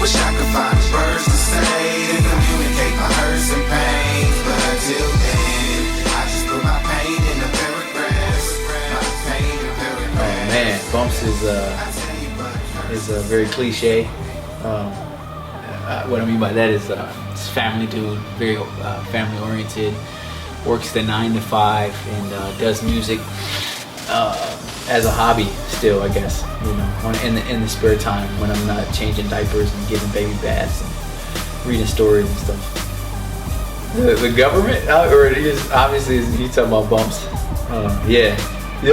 Wish I could find the words to say to communicate my hurts and pains, but until then, I just put my pain in the paragraphs. My pain in paragraphs. Oh man, Bumps is very cliche. What I mean by that is it's family dude, very family oriented, works the 9 to 5 and does music as a hobby still, I guess, you know, in the spare time when I'm not changing diapers and giving baby baths and reading stories and stuff. The government, or it is obviously you talking about Bumps. Yeah,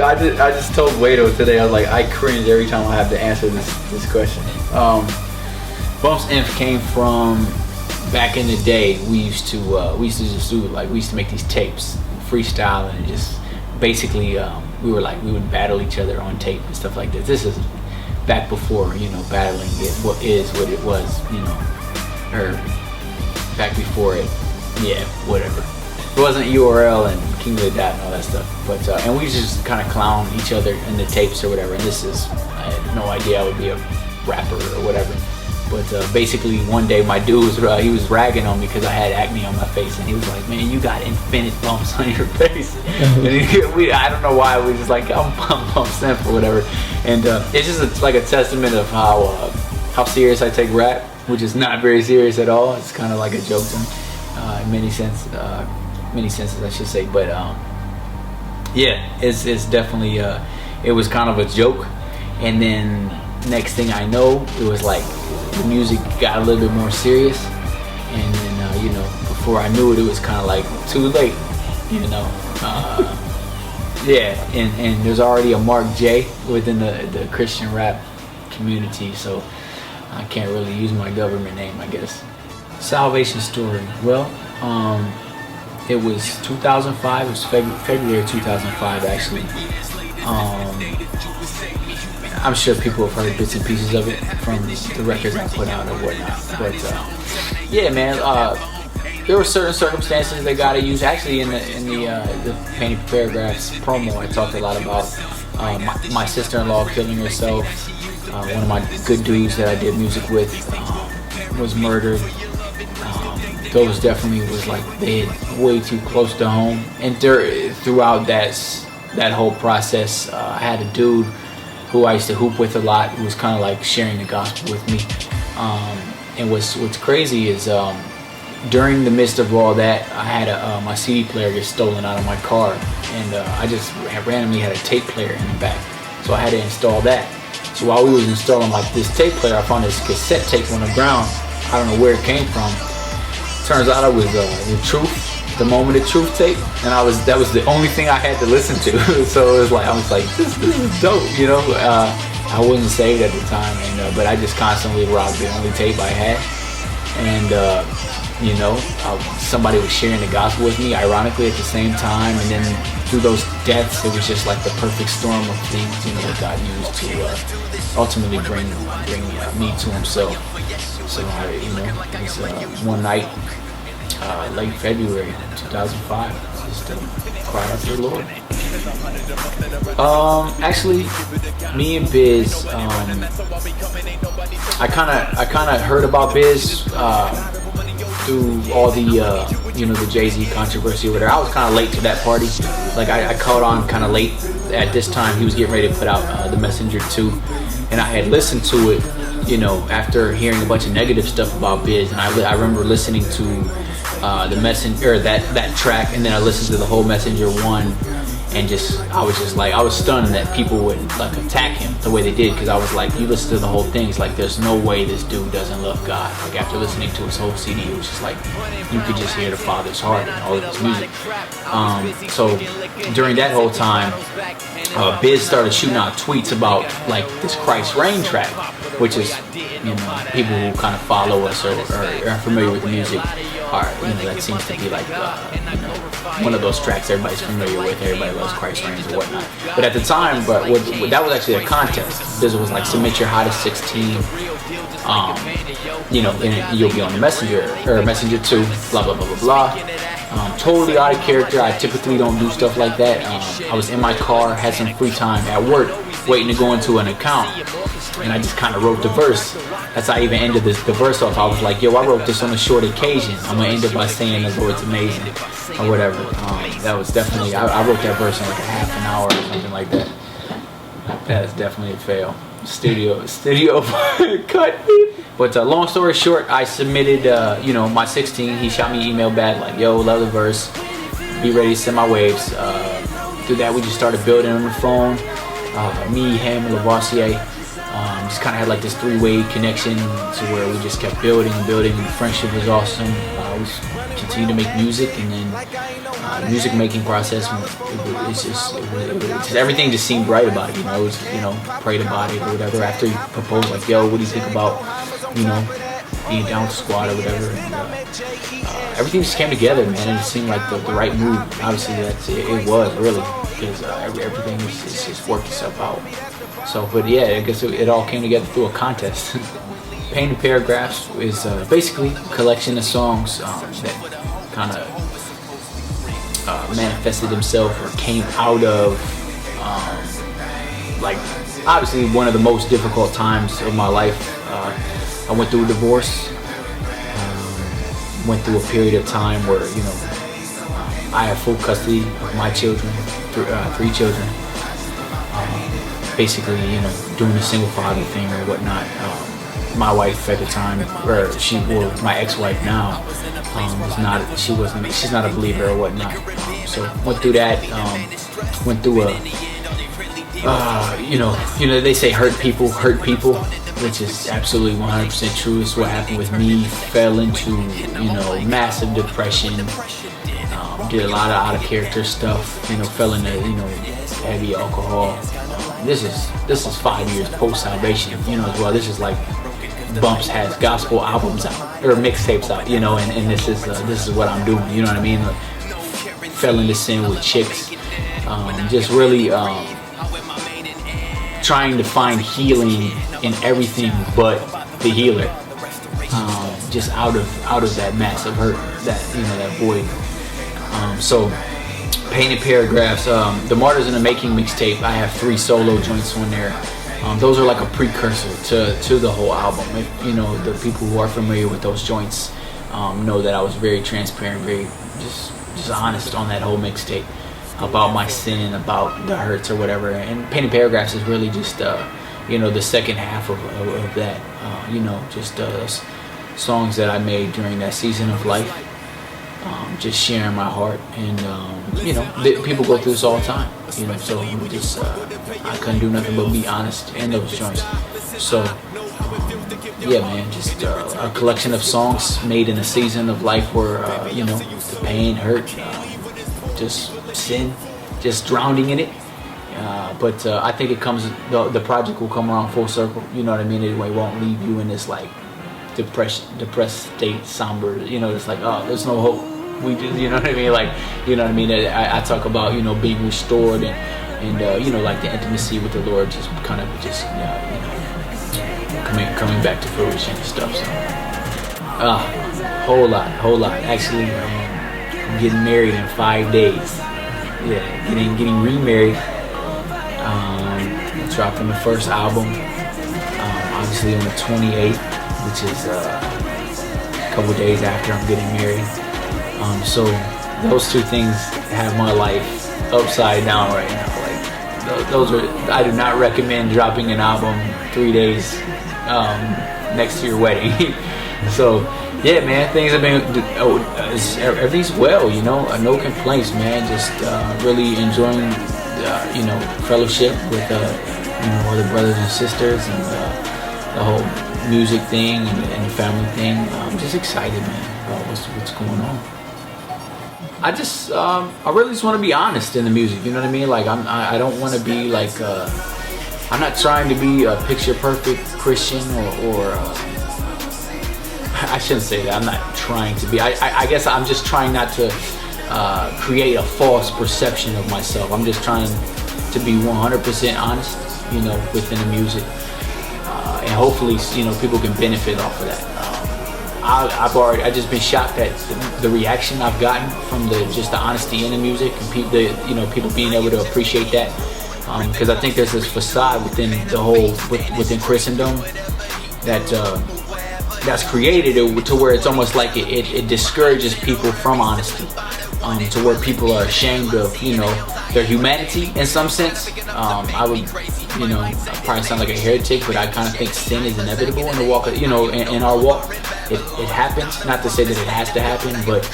I just told Wado today, I was like, I cringe every time I have to answer this question. Bumps Inf came from back in the day. We used to just do like, we used to make these tapes, freestyle, and just basically we would battle each other on tape and stuff like this. This is back before, you know, battling what it was, you know, or back before it, yeah, whatever. It wasn't URL and King of the Dot and all that stuff, but and we just kind of clown each other in the tapes or whatever. And this is, I had no idea I would be a rapper or whatever. But basically one day my dude was he was ragging on me because I had acne on my face, and he was like, man, you got infinite bumps on your face. And I don't know why, we just like, I'm Bumps Inf or whatever. And it's just like a testament of how serious I take rap, which is not very serious at all. It's kind of like a joke to me, in many senses I should say. But yeah, it's definitely it was kind of a joke. And then next thing I know, it was like the music got a little bit more serious, and then you know, before I knew it, it was kind of like too late, you know. Yeah, and there's already a Mark J within the Christian rap community, so I can't really use my government name, I guess. Salvation story. Well, it was 2005. It was February 2005 actually. I'm sure people have heard bits and pieces of it from the records I put out or whatnot. But yeah, man, there were certain circumstances they gotta use. Actually, in the Painted Paragraphs promo, I talked a lot about my sister-in-law killing herself. One of my good dudes that I did music with was murdered. Those definitely was like, they hit way too close to home. And throughout that whole process, I had a dude who I used to hoop with a lot, who was kind of like sharing the gospel with me. And what's crazy is during the midst of all that, I had my CD player get stolen out of my car, and I just randomly had a tape player in the back, so I had to install that. So while we was installing like this tape player, I found this cassette tape on the ground. I don't know where it came from. Turns out it was The Truth. The Moment of Truth tape, and that was the only thing I had to listen to. So it was like, I was like, this is dope, you know. I wasn't saved at the time, and but I just constantly rocked the only tape I had, and you know, somebody was sharing the gospel with me, ironically at the same time, and then through those deaths, it was just like the perfect storm of things, you know, that God used to ultimately bring me to Himself. So you know, it was one night. Late February 2005, just cried out to the Lord. Actually, me and Biz, I kind of heard about Biz through all the you know, the Jay-Z controversy or whatever. I was kind of late to that party. Like I caught on kind of late. At this time, he was getting ready to put out The Messenger 2, and I had listened to it, you know, after hearing a bunch of negative stuff about Biz, and I remember listening to the Messenger, that track, and then I listened to the whole Messenger 1, and I was stunned that people would like attack him the way they did, because I was like, you listen to the whole thing, it's like, there's no way this dude doesn't love God. Like after listening to his whole CD, it was just like, you could just hear the Father's heart in all of his music. So during that whole time, Biz started shooting out tweets about like this Christ Reign track, which is, you know, people who kind of follow us or are familiar with the music, are, you know, that seems to be like you know, one of those tracks everybody's familiar with. Everybody loves Christ Reigns or whatnot. But at the time, that was actually a contest. This was like, submit your hottest 16, you know, and you'll be on the Messenger or Messenger 2, blah blah blah blah blah. Totally out of character. I typically don't do stuff like that. I was in my car, had some free time at work, waiting to go into an account, and I just kind of wrote the verse. That's how I even ended the verse off. I was like, yo, I wrote this on a short occasion. I'm gonna end it by saying the Lord's amazing, or whatever. That was definitely, I wrote that verse in like a half an hour or something like that. That is definitely a fail. Studio cut. But long story short, I submitted, my 16. He shot me an email back like, yo, love the verse. Be ready to send my waves. Through that, we just started building on the phone. Me, him, and Lavoisier. Just kind of had like this three-way connection to where we just kept building and building, and the friendship was awesome. We continued to make music, and then the music making process, everything just seemed right about it. It was, prayed about it or whatever. After he proposed, like, yo, what do you think about, being down with the squad or whatever? And, everything just came together, man, and it seemed like the right move. Obviously, it was really, because everything just worked itself out. So, but yeah, I guess it all came together through a contest. Painted Paragraphs is basically a collection of songs that kind of manifested themselves or came out of, obviously one of the most difficult times of my life. I went through a divorce, went through a period of time where, I have full custody of my children, three children. Basically, doing the single father thing or whatnot. My wife at the time, or my ex-wife now, she's not a believer or whatnot. So went through that. Went through they say hurt people, which is absolutely 100% true. It's what happened with me. Fell into, massive depression. Did a lot of out of character stuff. Fell into, heavy alcohol. This is 5 years post salvation. As well. This is like Bumps has gospel albums out or mixtapes out. And this is what I'm doing. You know what I mean? Like, fell into sin with chicks. Just really trying to find healing in everything but the healer. Just out of that massive hurt, that void. So Painted Paragraphs, the Martyrs in the Making mixtape, I have 3 solo joints on there. Those are like a precursor to the whole album. If the people who are familiar with those joints know that I was very transparent, very just honest on that whole mixtape about my sin, about the hurts or whatever. And Painted Paragraphs is really just the second half of that. Just songs that I made during that season of life. Just sharing my heart, and people go through this all the time, so I couldn't do nothing but be honest in those joints. So yeah, man, just a collection of songs made in a season of life where the pain, hurt, just sin, just drowning in it. But I think the project will come around full circle. You know what I mean? It won't leave you in this like depressed state, somber. It's like, oh, there's no hope. We just, you know what I mean? Like, I talk about, being restored and like the intimacy with the Lord, just kind of coming back to fruition and stuff. So, whole lot. Actually, I'm getting married in 5 days. Yeah, getting remarried. Dropping the first album, obviously on the 28th, which is a couple days after I'm getting married. So those two things have my life upside down right now. Like I do not recommend dropping an album 3 days next to your wedding. So yeah, man, things have been everything's well. No complaints, man. Just really enjoying fellowship with other brothers and sisters, and the whole music thing and the family thing. I'm just excited, man, about what's going on. I really just want to be honest in the music. You know what I mean? Like I don't want to be like I'm not trying to be a picture perfect Christian or I shouldn't say that. I'm not trying to be. I guess I'm just trying not to create a false perception of myself. I'm just trying to be 100% honest, within the music, and hopefully, people can benefit off of that. I just been shocked at the reaction I've gotten from the honesty in the music, and people being able to appreciate that. because I think there's this facade within the whole within Christendom that that's created it to where it's almost like it discourages people from honesty, to where people are ashamed of, you know, their humanity in some sense. I would, you know, probably sound like a heretic, but I kind of think sin is inevitable in the walk of, you know, in our walk. It happens. Not to say that it has to happen, but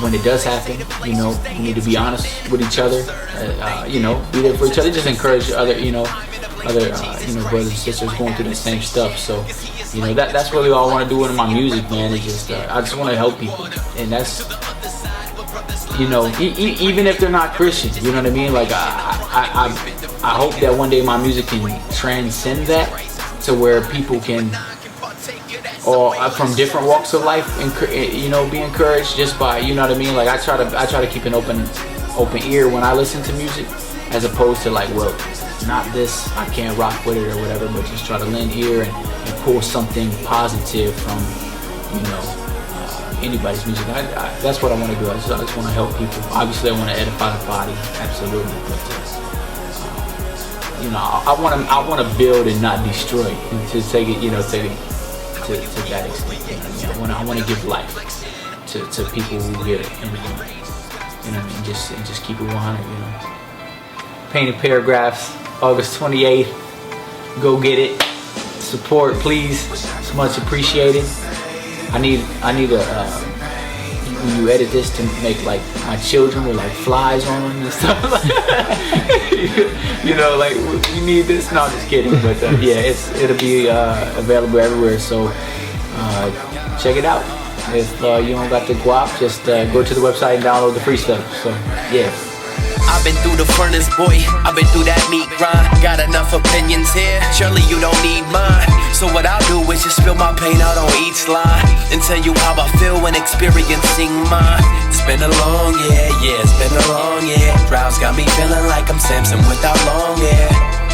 when it does happen, you know, we need to be honest with each other. You know, be there for each other. Just encourage other, you know, brothers and sisters going through the same stuff. So, you know, that's really all I want to do in my music, man. It's just I just want to help people, and that's, you know, even if they're not Christian, you know what I mean? Like I hope that one day my music can transcend that to where people can, or from different walks of life, you know, be encouraged just by, you know what I mean? Like I try to keep an open ear when I listen to music, as opposed to like, well, not this, I can't rock with it or whatever, but just try to lend ear and pull something positive from, you know, anybody's music. That's what I want to do. I just want to help people. Obviously, I want to edify the body, absolutely. But you know, I want to build and not destroy, and to take it, you know, to that extent. You know, I want to give life to people who hear it, and you know, and just keep it 100. You know, Painted Paragraphs, August 28th. Go get it. Support, please. It's much appreciated. I need a when you edit this to make like my children with like flies on them and stuff. You know, like we need this. No, I'm just kidding. But yeah, it'll be available everywhere. So check it out. If you don't got the guap, just go to the website and download the free stuff. So yeah. I've been through the furnace, boy, I've been through that meat grind. Got enough opinions here, surely you don't need mine. So what I'll do is just spill my pain out on each line and tell you how I feel when experiencing mine. It's been a long year, yeah, it's been a long year. Droughts got me feeling like I'm Samson without long hair.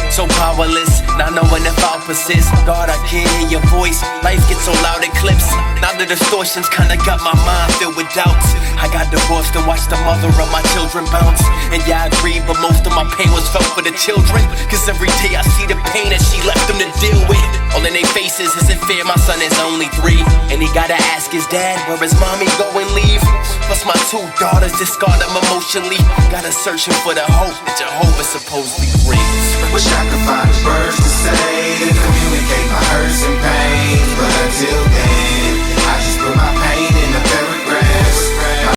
So powerless, not knowing if I'll persist. God, I can't hear your voice. Life gets so loud it clips. Now the distortions kinda got my mind filled with doubts. I got divorced and watched the mother of my children bounce. And yeah, I agree, but most of my pain was felt for the children. Cause every day I see the pain that she left them to deal with. All in their faces isn't fair, my son is only 3. And he gotta ask his dad, where his mommy go and leave? Plus my 2 daughters discard him emotionally. Gotta searching for the hope that Jehovah supposedly brings. Wish I could find the words to say to communicate my hurts and pains, but until then, I just put my pain